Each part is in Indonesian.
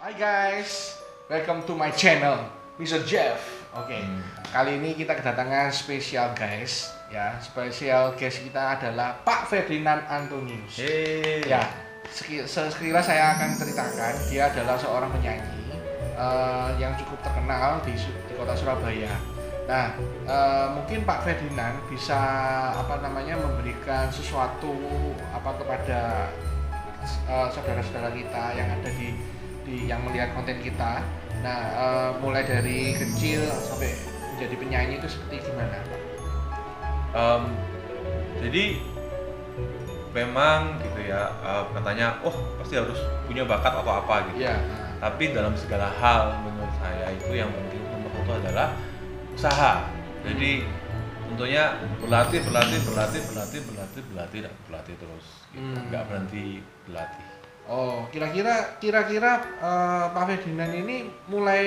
Hai guys, welcome to my channel, Mr. Jeff. Oke, kali ini kita kedatangan spesial guys. Ya, spesial guest kita adalah Pak Ferdinand Antonius. Ya, sekilas saya akan ceritakan, dia adalah seorang penyanyi yang cukup terkenal di kota Surabaya. Nah, mungkin Pak Ferdinand bisa memberikan sesuatu kepada saudara-saudara kita yang ada di yang melihat konten kita. Nah, mulai dari kecil sampai menjadi penyanyi itu seperti gimana, Pak? Jadi memang gitu ya, katanya, pasti harus punya bakat atau apa gitu. Ya. Tapi dalam segala hal menurut saya itu yang penting nomor satu adalah usaha. Jadi tentunya berlatih terus. Gitu. Nggak berhenti berlatih. Oh, kira-kira Pak Ferdinand ini mulai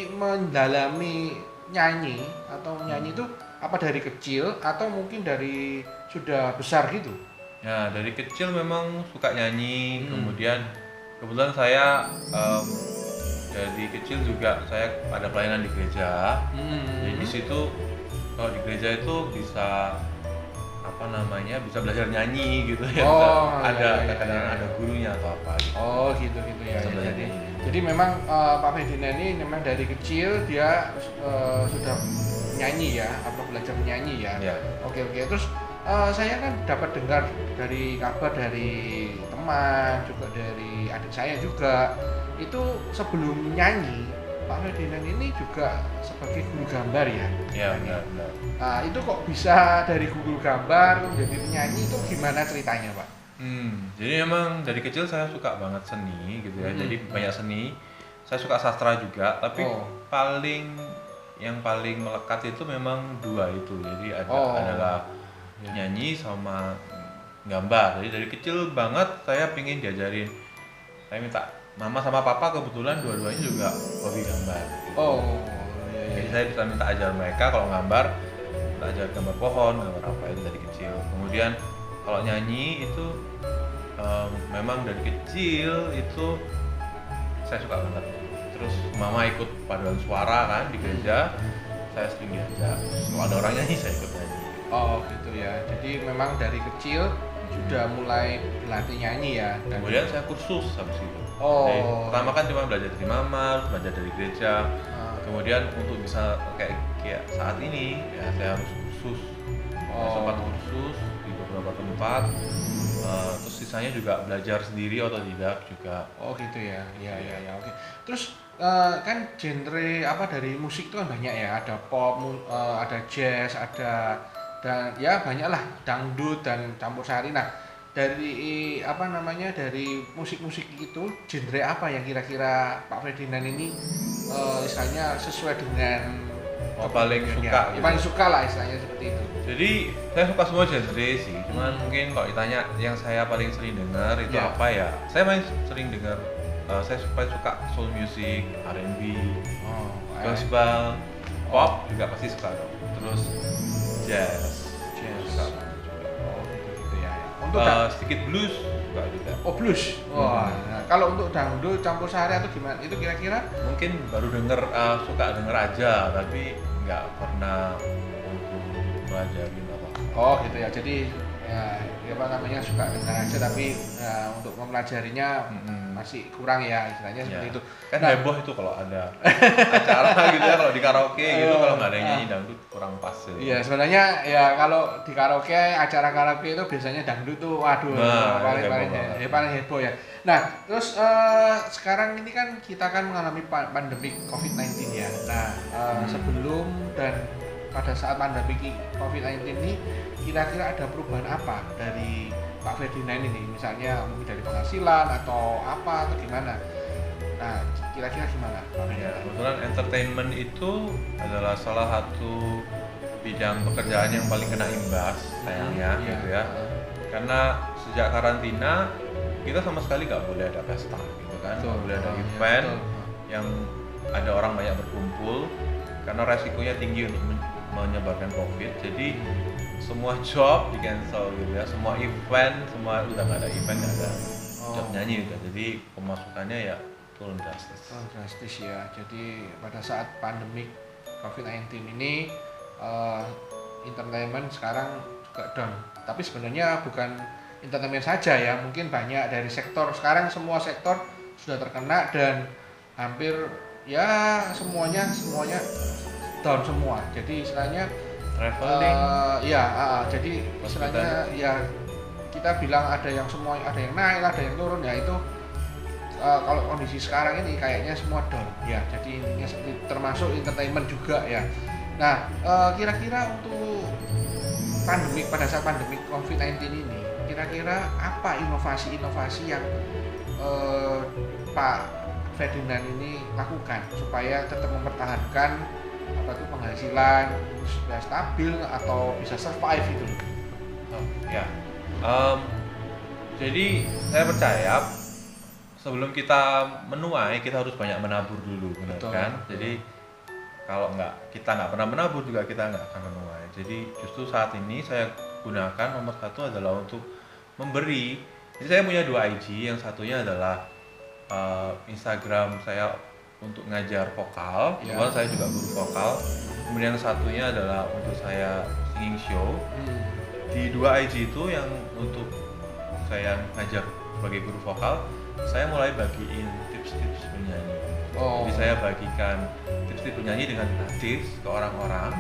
mendalami nyanyi itu apa dari kecil atau mungkin dari sudah besar gitu? Ya, dari kecil memang suka nyanyi, kemudian kebetulan saya dari kecil juga saya ada pelayanan di gereja. Jadi di situ kalau di gereja itu bisa bisa belajar nyanyi gitu ya. Kadang-kadang ada gurunya atau apa gitu. Oh, gitu ya. Jadi memang Pak Ferdinand ini memang dari kecil dia sudah nyanyi ya, belajar menyanyi ya. Ya. Oke. Terus saya kan dapat dengar dari kabar dari teman, juga dari adik saya juga, itu sebelum nyanyi Pak Ferdinand ini juga sebagai guru gambar ya. Ya, benar. Nah, itu kok bisa dari guru gambar menjadi penyanyi itu gimana ceritanya, Pak? Jadi memang dari kecil saya suka banget seni gitu ya. Jadi banyak seni. Saya suka sastra juga, tapi yang paling melekat itu memang dua itu. Jadi adalah nyanyi sama gambar. Jadi dari kecil banget saya pingin diajarin. Saya minta mama sama papa, kebetulan dua-duanya juga hobi gambar gitu. Jadi saya bisa minta ajar mereka kalau gambar, minta ajar gambar pohon, gambar apa itu dari kecil. Kemudian kalau nyanyi itu memang dari kecil itu saya suka banget. Terus mama ikut paduan suara kan di gereja, saya sering diajak. Kalau ada orang nyanyi saya ikut nyanyi. Oh gitu ya. Jadi memang dari kecil sudah mulai berlatih nyanyi ya. Kemudian saya kursus habis itu. Jadi, pertama kan cuma belajar dari mama, belajar dari gereja. Kemudian untuk bisa kayak saat ini ya saya harus kursus. Saya sempat kursus di beberapa tempat. Terus sisanya juga belajar sendiri otodidak juga. Oh gitu ya. Ya. Oke. Terus kan genre dari musik itu kan banyak ya. Ada pop, ada jazz, dan ya banyaklah dangdut dan campur sari. Nah, dari dari musik-musik itu genre apa yang kira-kira Pak Ferdinand ini istilahnya sesuai dengan paling suka gitu. Paling suka lah istilahnya seperti itu. Jadi saya suka semua genre sih, cuman mungkin kalau ditanya yang saya paling sering dengar itu apa ya, saya paling sering dengar, saya suka soul music, R&B, gospel, pop juga pasti suka dong. Terus jazz suka banget juga. Gitu ya. Untuk sedikit blues suka juga. Oh blues. Wah. Nah, kalau untuk dangdut campur sari atau gimana itu kira-kira? Mungkin baru suka denger aja, tapi nggak pernah untuk belajar gitu apa. Oh gitu ya. Jadi suka dengar aja tapi untuk mempelajarinya masih kurang ya istilahnya seperti itu. Kan heboh itu kalau ada acara gitu ya, kalau di karaoke gitu kalau nggak ada yang nyanyi dangdut kurang pas gitu. Iya sebenarnya ya kalau di karaoke, acara karaoke itu biasanya dangdut tuh paling heboh ya. Nah terus sekarang ini kan kita mengalami pandemi COVID-19 ya. Nah sebelum dan pada saat pandemi COVID-19 ini kira-kira ada perubahan apa dari Pak Ferdinand ini, misalnya mungkin dari penghasilan atau apa atau gimana? Nah kira-kira gimana Pak Ferdinand? Ya, kebetulan entertainment itu adalah salah satu bidang pekerjaan yang paling kena imbas sayangnya gitu ya. Karena sejak karantina kita sama sekali nggak boleh ada pesta gitu kan, nggak boleh ada event yang ada orang banyak berkumpul karena resikonya tinggi untuk menyebarkan COVID. Jadi semua job di cancel gitu ya, semua event, semua udah nggak ada event, nggak ada job nyanyi gitu. Jadi pemasukannya ya turun drastis. Drastis ya. Jadi pada saat pandemik COVID-19 ini entertainment sekarang juga down. Tapi sebenarnya bukan entertainment saja ya, mungkin banyak dari sektor, sekarang semua sektor sudah terkena dan hampir ya semuanya down semua. Jadi istilahnya Traveling, jadi istilahnya ya kita bilang ada yang naik, ada yang turun ya itu kalau kondisi sekarang ini kayaknya semua down ya. Jadi intinya termasuk entertainment juga ya. Nah, kira-kira untuk pada saat pandemik COVID-19 ini, kira-kira apa inovasi-inovasi yang Pak Ferdinand ini lakukan supaya tetap mempertahankan penghasilan supaya stabil atau bisa survive itu? Ya. Jadi saya percaya sebelum kita menuai kita harus banyak menabur dulu, benar kan? Jadi kalau kita nggak pernah menabur juga kita nggak akan menuai. Jadi justru saat ini saya gunakan nomor satu adalah untuk memberi. Jadi saya punya 2 IG, yang satunya adalah Instagram saya untuk ngajar vokal, kebetulan saya juga guru vokal. Kemudian satunya adalah untuk saya singing show. Di 2 IG itu yang untuk saya ngajar sebagai guru vokal, saya mulai bagiin tips-tips bernyanyi. Jadi saya bagikan tips-tips bernyanyi dengan gratis ke orang-orang.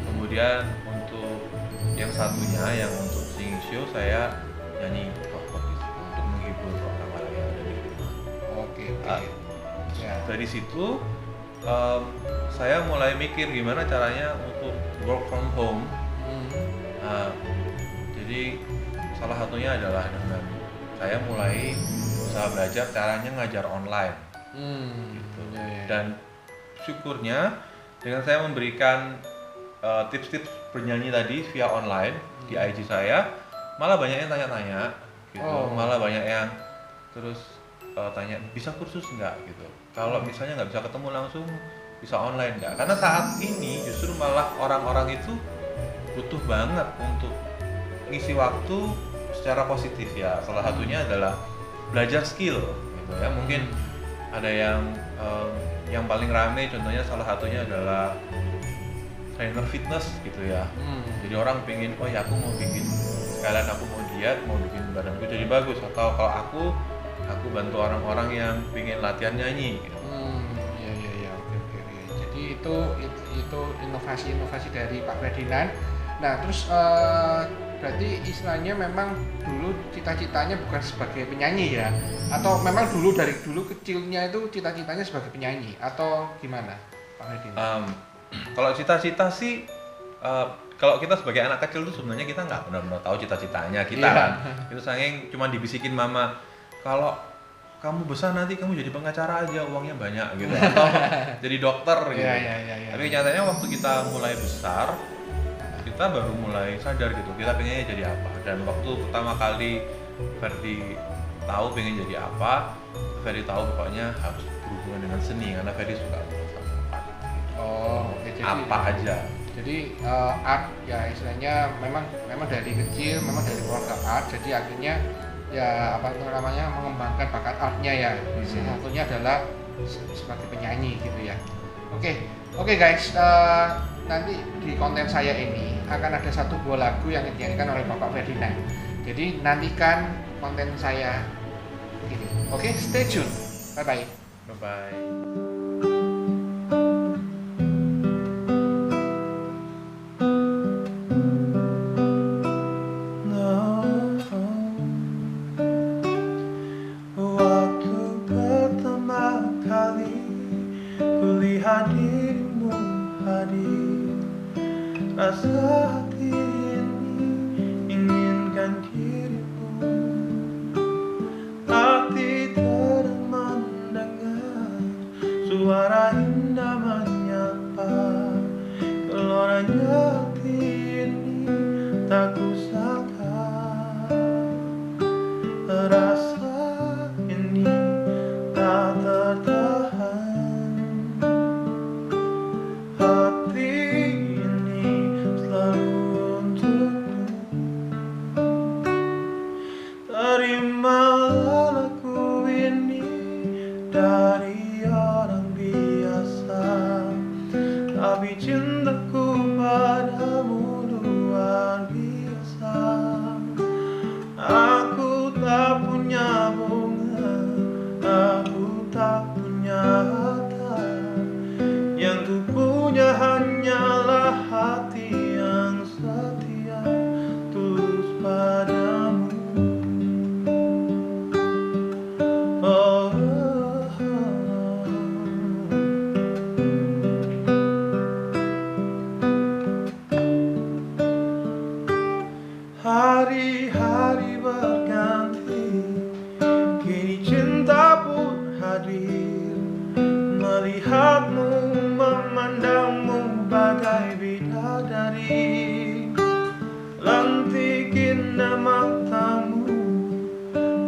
Kemudian untuk yang satunya, yang untuk singing show, saya nyanyi rock untuk menghibur orang-orang yang ada di rumah. Dari situ saya mulai mikir gimana caranya untuk work from home. Jadi salah satunya adalah dengan saya mulai usaha belajar caranya ngajar online. Gitu. Dan syukurnya dengan saya memberikan tips-tips bernyanyi tadi via online di IG saya, malah banyak yang tanya-tanya gitu. Malah banyak yang terus tanya bisa kursus nggak gitu. Kalau misalnya nggak bisa ketemu langsung, bisa online nggak? Karena saat ini justru malah orang-orang itu butuh banget untuk ngisi waktu secara positif ya. Salah satunya adalah belajar skill gitu ya. Mungkin ada yang paling rame contohnya salah satunya adalah trainer fitness gitu ya. Jadi orang pengen, oh ya aku mau bikin, sekalian aku mau diet, mau bikin badanku jadi bagus. Atau kalau aku bantu orang-orang yang pengen latihan nyanyi gitu. Oke. Jadi itu inovasi-inovasi dari Pak Ferdinand. Nah, terus berarti istilahnya memang dulu cita-citanya bukan sebagai penyanyi ya? Atau memang dari dulu kecilnya itu cita-citanya sebagai penyanyi atau gimana Pak Ferdinand? Kalau cita-cita sih kalau kita sebagai anak kecil itu sebenarnya kita nggak benar-benar tahu cita-citanya kita kan. Itu saking cuma dibisikin mama, kalau kamu besar nanti kamu jadi pengacara aja, uangnya banyak gitu, atau jadi dokter gitu. Tapi nyatanya waktu kita mulai besar, kita baru mulai sadar gitu, kita pengennya jadi apa. Dan waktu pertama kali Ferdi tahu pengen jadi apa, Ferdi tahu pokoknya harus berhubungan dengan seni karena Ferdi suka sama art. Jadi apa aja. Jadi art ya istilahnya memang dari kecil, memang dari keluarga art. Jadi akhirnya ya mengembangkan bakat artnya ya. Salah satunya adalah sebagai penyanyi gitu ya. Oke guys, nanti di konten saya ini akan ada 1 buah lagu yang dinyanyikan oleh Bapak Ferdinand. Jadi nantikan konten saya ini. Oke, stay tune. Bye bye. Dirimu hadir, rasa hati ini inginkan dirimu. Hati terang mendengar suara indah menyapa, geloranya hati ini tak kusangka. Rasa ini tak tertahan. Terimalah lagu ini dari punya bunga, aku tak punya harta. Yang ku punya hanyalah hati yang setia, tulus padamu. Oh, hari-hari berganti, kini cinta pun hadir. Melihatmu, memandangmu bagai bidadari. Lantikin matamu,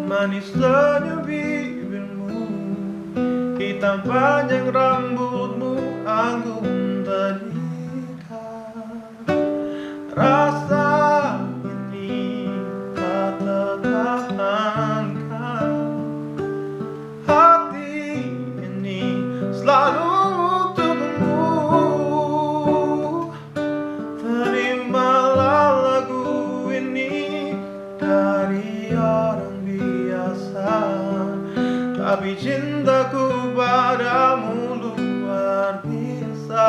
manis senyum bibirmu, hitam panjang rambutmu, anggun terikat. Rasa ini tak tertahankan, hati ini selalu untukmu. Terimalah lagu ini dari orang biasa, tapi cintaku padamu luar biasa.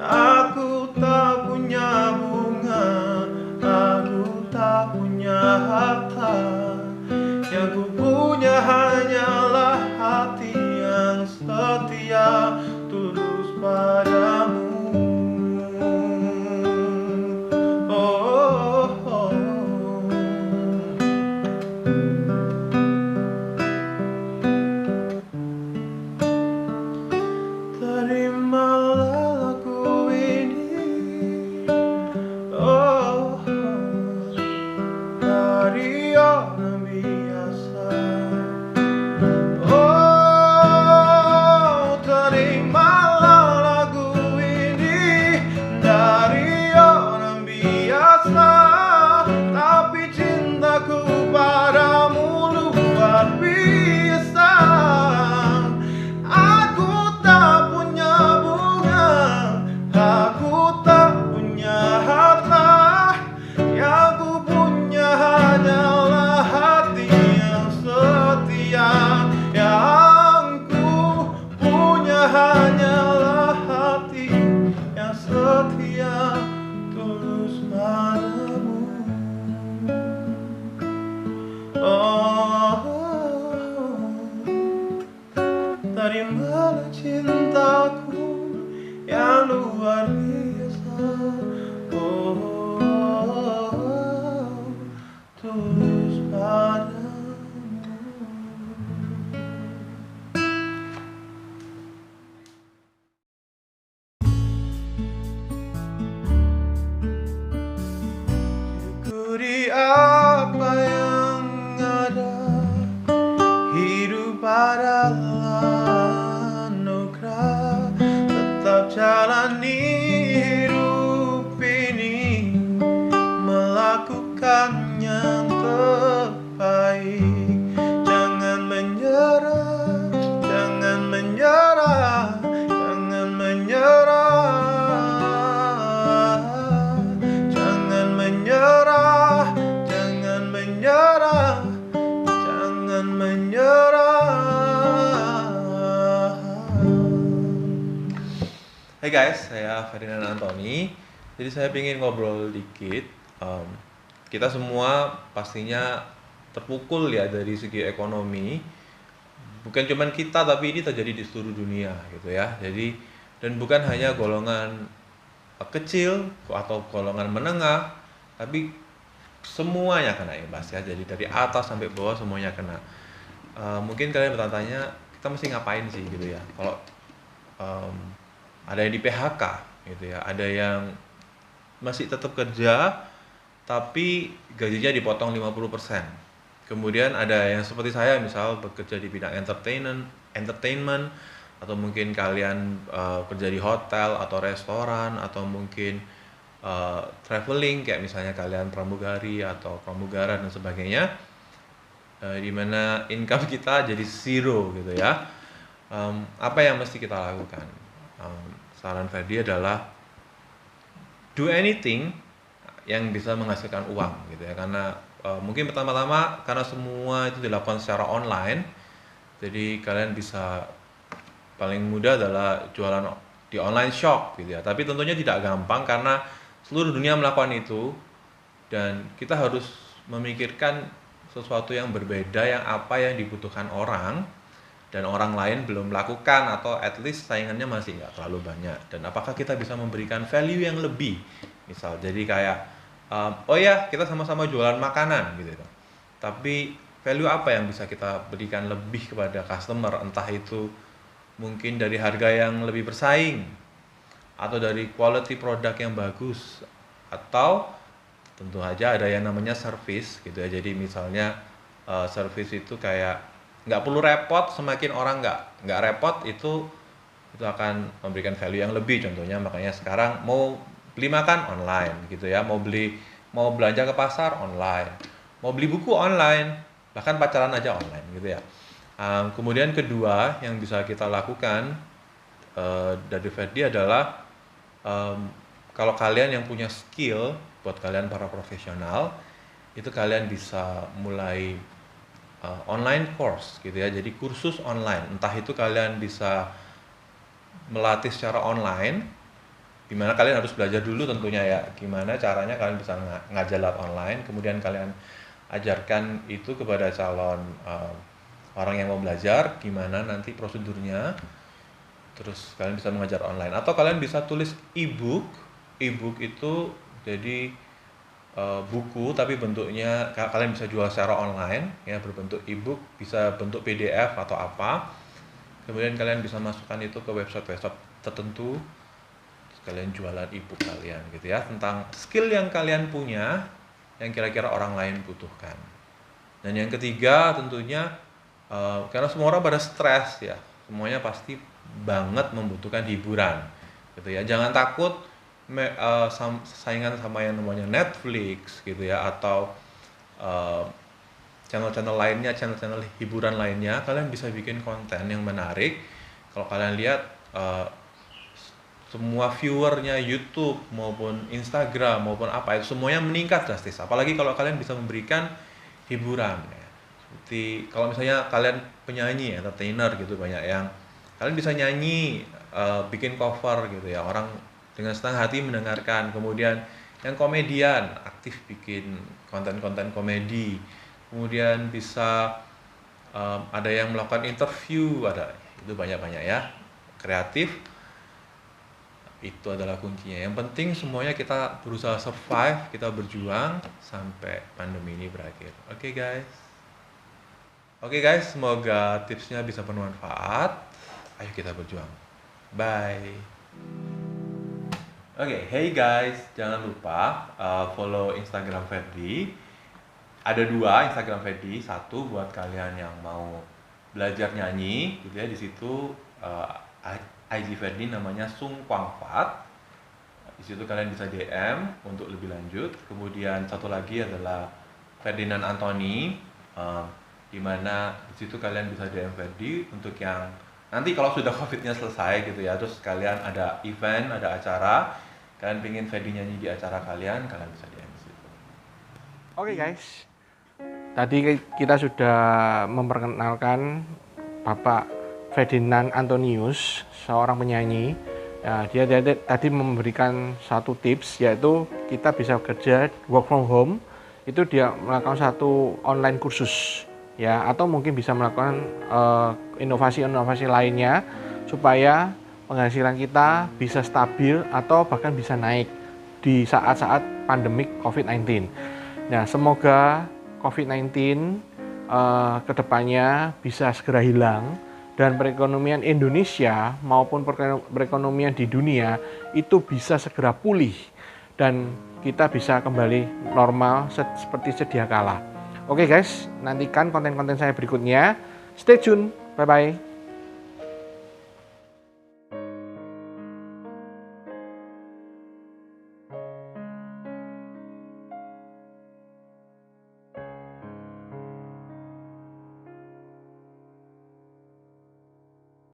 Aku tak punya bunga, aku tak punya harta. Yang ku punya hanyalah hati yang setia, tulus padamu. Oh, oh, oh. Terimalah lagu ini, oh, dari orang biasa. Oh, terimalah lagu ini dari orang biasa, tapi cintaku padamu luar biasa. Aku tak punya bunga, aku tak punya harta. Yang ku punya hanyalah hati yang setia. Yang ku punya hanyalah hati yang setia, tulus padamu. Oh, terimalah cintaku yang luar biasa. Oh, tulus padamu. Syukuri apa yang ada, hidup adalah anugerah. Tetap jalani hidup ini, melakukan yang terbaik. Jangan menyerah, jangan menyerah, jangan menyerah. Jangan menyerah, jangan menyerah, jangan menyerah. Hai guys, saya Ferdinand Antoni. Jadi saya ingin ngobrol dikit. Kita semua pastinya terpukul ya dari segi ekonomi. Bukan cuman kita, tapi ini terjadi di seluruh dunia gitu ya. Jadi dan bukan hanya golongan kecil atau golongan menengah, tapi semuanya kena imbas ya. Jadi dari atas sampai bawah semuanya kena. Mungkin kalian bertanya, kita mesti ngapain sih gitu ya? Kalau ada yang di PHK gitu ya, ada yang masih tetap kerja tapi gajinya dipotong 50%. Kemudian ada yang seperti saya misal bekerja di bidang entertainment atau mungkin kalian kerja di hotel atau restoran atau mungkin traveling kayak misalnya kalian pramugari atau pramugara dan sebagainya, di mana income kita jadi zero gitu ya. Apa yang mesti kita lakukan? Saran Ferdi adalah do anything yang bisa menghasilkan uang gitu ya, karena mungkin pertama-tama karena semua itu dilakukan secara online, jadi kalian bisa paling mudah adalah jualan di online shop gitu ya. Tapi tentunya tidak gampang karena seluruh dunia melakukan itu dan kita harus memikirkan sesuatu yang berbeda yang apa yang dibutuhkan orang dan orang lain belum melakukan atau at least saingannya masih nggak terlalu banyak, dan apakah kita bisa memberikan value yang lebih, misal jadi kayak oh ya kita sama-sama jualan makanan gitu, tapi value apa yang bisa kita berikan lebih kepada customer, entah itu mungkin dari harga yang lebih bersaing atau dari quality produk yang bagus, atau tentu saja ada yang namanya service gitu ya. Jadi misalnya service itu kayak nggak perlu repot, semakin orang nggak repot itu akan memberikan value yang lebih. Contohnya makanya sekarang mau beli makan online gitu ya, mau belanja ke pasar online, mau beli buku online, bahkan pacaran aja online gitu ya. Kemudian kedua yang bisa kita lakukan dari Ferdi adalah kalau kalian yang punya skill, buat kalian para profesional itu kalian bisa mulai online course gitu ya, jadi kursus online. Entah itu kalian bisa melatih secara online, dimana kalian harus belajar dulu tentunya ya, gimana caranya kalian bisa ngajar lewat online, kemudian kalian ajarkan itu kepada calon orang yang mau belajar, gimana nanti prosedurnya, terus kalian bisa mengajar online. Atau kalian bisa tulis e-book itu jadi buku tapi bentuknya kalian bisa jual secara online ya, berbentuk e-book, bisa bentuk PDF atau apa, kemudian kalian bisa masukkan itu ke website tertentu, terus kalian jualan e-book kalian gitu ya, tentang skill yang kalian punya yang kira-kira orang lain butuhkan. Dan yang ketiga tentunya karena semua orang pada stres ya, semuanya pasti banget membutuhkan hiburan gitu ya. Jangan takut saingan sama yang namanya Netflix gitu ya, atau channel-channel lainnya, channel-channel hiburan lainnya. Kalian bisa bikin konten yang menarik. Kalau kalian lihat semua viewernya YouTube maupun Instagram maupun apa itu semuanya meningkat drastis, apalagi kalau kalian bisa memberikan hiburan ya. Seperti kalau misalnya kalian penyanyi, entertainer gitu, banyak yang kalian bisa nyanyi, bikin cover gitu ya, orang dengan senang hati mendengarkan. Kemudian yang komedian aktif bikin konten-konten komedi, kemudian bisa ada yang melakukan interview, ada itu banyak-banyak ya, kreatif. Itu adalah kuncinya. Yang penting semuanya kita berusaha survive, kita berjuang sampai pandemi ini berakhir. Oke guys, semoga tipsnya bisa bermanfaat. Ayo kita berjuang. Bye. Hey guys, jangan lupa follow Instagram Ferdi. Ada 2 Instagram Ferdi, satu buat kalian yang mau belajar nyanyi, gitu ya. Di situ IG Ferdi namanya Sung Kwang Fat. Di situ kalian bisa DM untuk lebih lanjut. Kemudian satu lagi adalah Ferdinand Anthony, di mana di situ kalian bisa DM Ferdi untuk yang nanti kalau sudah COVID-nya selesai gitu ya, terus kalian ada event, ada acara, kalian pengen Ferdi nyanyi di acara kalian bisa DM di situ. Oke guys, tadi kita sudah memperkenalkan Bapak Ferdinand Antonius, seorang penyanyi. Nah, dia tadi memberikan satu tips, yaitu kita bisa kerja work from home, itu dia melakukan satu online kursus ya, atau mungkin bisa melakukan inovasi-inovasi lainnya supaya penghasilan kita bisa stabil atau bahkan bisa naik di saat-saat pandemik COVID-19. Nah, semoga COVID-19 kedepannya bisa segera hilang dan perekonomian Indonesia maupun perekonomian di dunia itu bisa segera pulih dan kita bisa kembali normal seperti sedia kala. Oke guys, nantikan konten-konten saya berikutnya. Stay tune. Bye-bye.